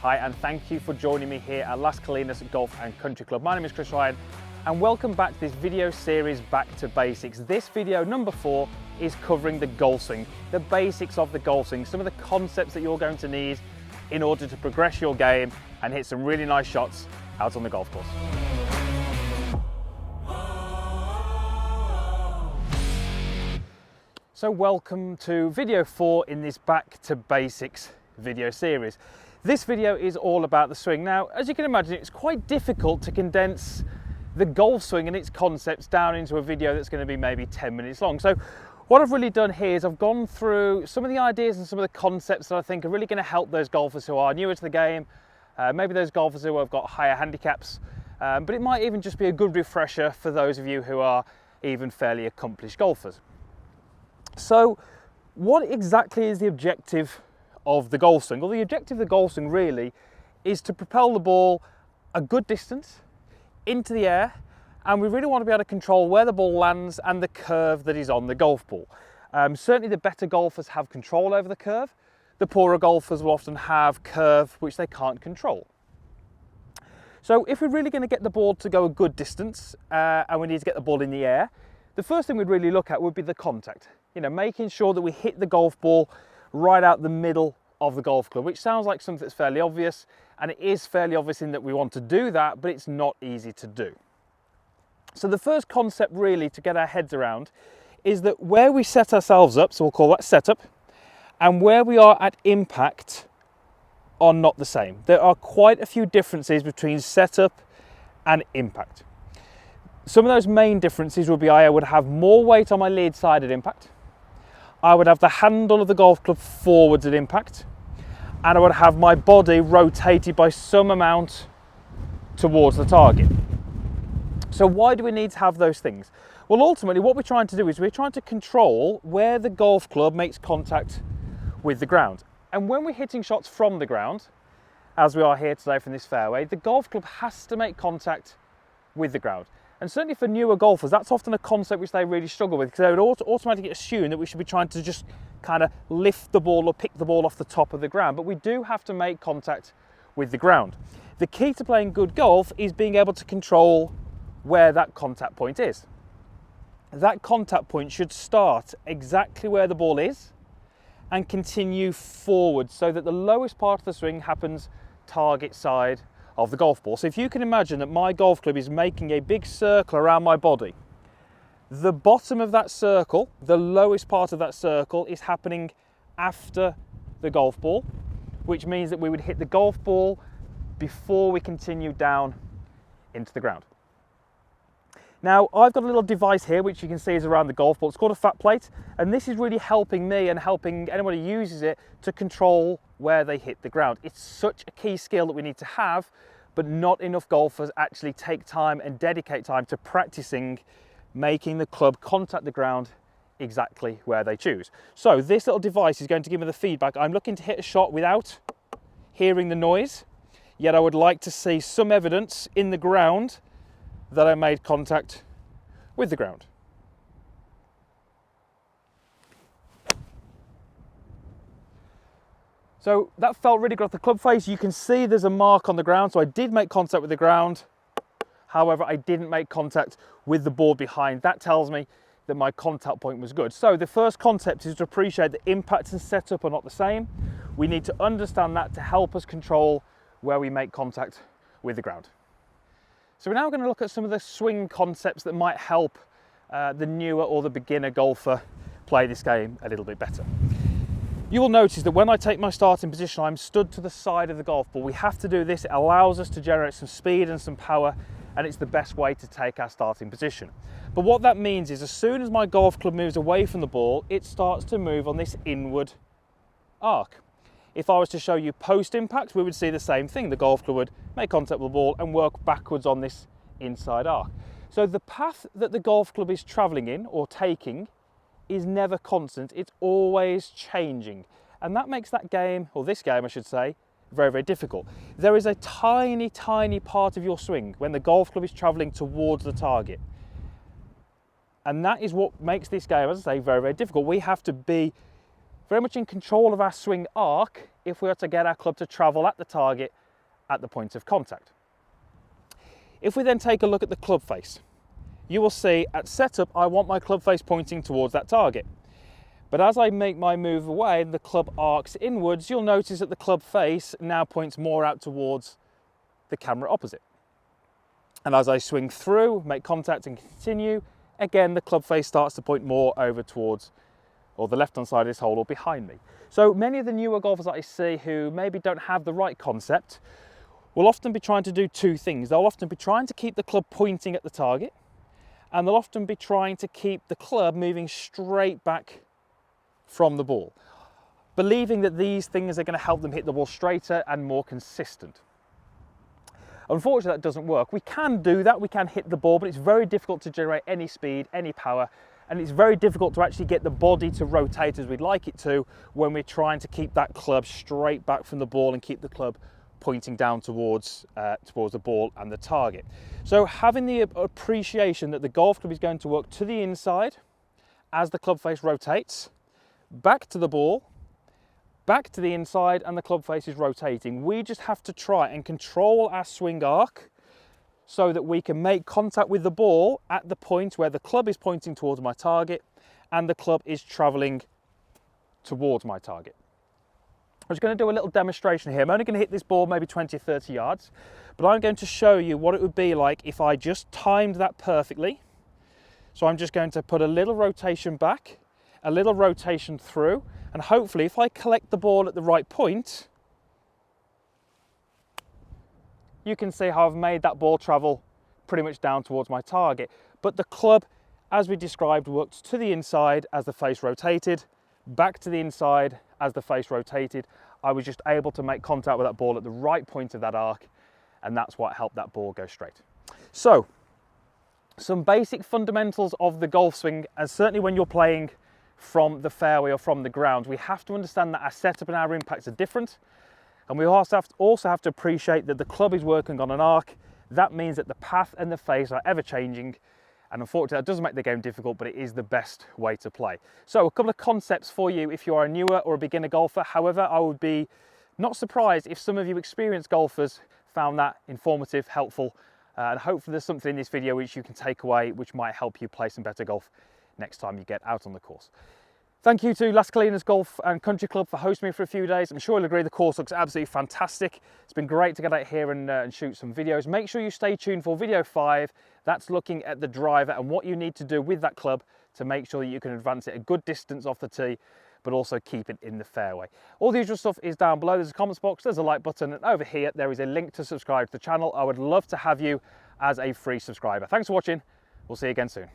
Hi, and thank you for joining me here at Las Colinas Golf and Country Club. My name is Chris Ryan, and welcome back to this video series, Back to Basics. This video, number 4, is covering the golf swing, the basics of the golf swing, some of the concepts that you're going to need in order to progress your game and hit some really nice shots out on the golf course. So welcome to video 4 in this Back to Basics video series. This video is all about the swing. Now, as you can imagine, it's quite difficult to condense the golf swing and its concepts down into a video that's going to be maybe 10 minutes long. So what I've really done here is I've gone through some of the ideas and some of the concepts that I think are really going to help those golfers who are newer to the game, maybe those golfers who have got higher handicaps, but it might even just be a good refresher for those of you who are even fairly accomplished golfers. So what exactly is the objective of the golf swing? Well, the objective of the golf swing really is to propel the ball a good distance into the air, and we really want to be able to control where the ball lands and the curve that is on the golf ball. Certainly the better golfers have control over the curve. The poorer golfers will often have curve which they can't control. So if we're really going to get the ball to go a good distance and we need to get the ball in the air, the first thing we'd really look at would be the contact. You know, making sure that we hit the golf ball right out the middle of the golf club, which sounds like something that's fairly obvious, and it is fairly obvious in that we want to do that, but it's not easy to do. So the first concept really to get our heads around is that where we set ourselves up, so we'll call that setup, and where we are at impact are not the same. There are quite a few differences between setup and impact. Some of those main differences would be I would have more weight on my lead side at impact, I would have the handle of the golf club forwards at impact, and I would have my body rotated by some amount towards the target. So why do we need to have those things? Well, ultimately what we're trying to do is we're trying to control where the golf club makes contact with the ground. And when we're hitting shots from the ground, as we are here today from this fairway, the golf club has to make contact with the ground. And certainly for newer golfers, that's often a concept which they really struggle with, because they would automatically assume that we should be trying to just kind of lift the ball or pick the ball off the top of the ground. But we do have to make contact with the ground. The key to playing good golf is being able to control where that contact point is. That contact point should start exactly where the ball is and continue forward, so that the lowest part of the swing happens target side of the golf ball. So if you can imagine that my golf club is making a big circle around my body, the bottom of that circle, the lowest part of that circle, is happening after the golf ball, which means that we would hit the golf ball before we continue down into the ground. Now, I've got a little device here which you can see is around the golf ball. It's called a fat plate, and this is really helping me and helping anyone who uses it to control where they hit the ground. It's such a key skill that we need to have, but not enough golfers actually take time and dedicate time to practicing making the club contact the ground exactly where they choose. So this little device is going to give me the feedback. I'm looking to hit a shot without hearing the noise, yet I would like to see some evidence in the ground that I made contact with the ground. So that felt really good off the club face. You can see there's a mark on the ground, so I did make contact with the ground. However, I didn't make contact with the board behind. That tells me that my contact point was good. So the first concept is to appreciate that impact and setup are not the same. We need to understand that to help us control where we make contact with the ground. So we're now going to look at some of the swing concepts that might help the newer or the beginner golfer play this game a little bit better. You will notice that when I take my starting position, I'm stood to the side of the golf ball. We have to do this. It allows us to generate some speed and some power, and it's the best way to take our starting position. But what that means is as soon as my golf club moves away from the ball, it starts to move on this inward arc. If I was to show you post-impact, we would see the same thing. The golf club would make contact with the ball and work backwards on this inside arc. So the path that the golf club is traveling in or taking is never constant. It's always changing. And that makes that game, or this game I should say, very, very difficult. There is a tiny, tiny part of your swing when the golf club is traveling towards the target. And that is what makes this game, as I say, very, very difficult. We have to be very much in control of our swing arc if we are to get our club to travel at the target at the point of contact. If we then take a look at the club face, you will see at setup I want my club face pointing towards that target. But as I make my move away and the club arcs inwards, you'll notice that the club face now points more out towards the camera opposite. And as I swing through, make contact and continue, again the club face starts to point more over towards, or the left hand side of this hole, or behind me. So many of the newer golfers that I see who maybe don't have the right concept will often be trying to do two things. They'll often be trying to keep the club pointing at the target, and they'll often be trying to keep the club moving straight back from the ball, believing that these things are going to help them hit the ball straighter and more consistent. Unfortunately, that doesn't work. We can do that, we can hit the ball, but it's very difficult to generate any speed, any power, and it's very difficult to actually get the body to rotate as we'd like it to when we're trying to keep that club straight back from the ball and keep the club pointing down towards the ball and the target. So having the appreciation that the golf club is going to work to the inside as the club face rotates, back to the ball, back to the inside, and the club face is rotating. We just have to try and control our swing arc so that we can make contact with the ball at the point where the club is pointing towards my target and the club is traveling towards my target. I'm just going to do a little demonstration here. I'm only going to hit this ball maybe 20 or 30 yards, but I'm going to show you what it would be like if I just timed that perfectly. So I'm just going to put a little rotation back, a little rotation through, and hopefully if I collect the ball at the right point, you can see how I've made that ball travel pretty much down towards my target. But the club, as we described, worked to the inside as the face rotated, back to the inside as the face rotated. I was just able to make contact with that ball at the right point of that arc, and that's what helped that ball go straight. So, some basic fundamentals of the golf swing, and certainly when you're playing from the fairway or from the ground, we have to understand that our setup and our impacts are different, and we also have to appreciate that the club is working on an arc. That means that the path and the face are ever changing, and unfortunately that does make the game difficult, but it is the best way to play. So a couple of concepts for you if you are a newer or a beginner golfer. However, I would be not surprised if some of you experienced golfers found that informative, helpful, and hopefully there's something in this video which you can take away which might help you play some better golf next time you get out on the course. Thank you to Las Colinas Golf and Country Club for hosting me for a few days. I'm sure you'll agree the course looks absolutely fantastic. It's been great to get out here and shoot some videos. Make sure you stay tuned for video 5. That's looking at the driver and what you need to do with that club to make sure that you can advance it a good distance off the tee, but also keep it in the fairway. All the usual stuff is down below. There's a comments box, there's a like button, and over here there is a link to subscribe to the channel. I would love to have you as a free subscriber. Thanks for watching. We'll see you again soon.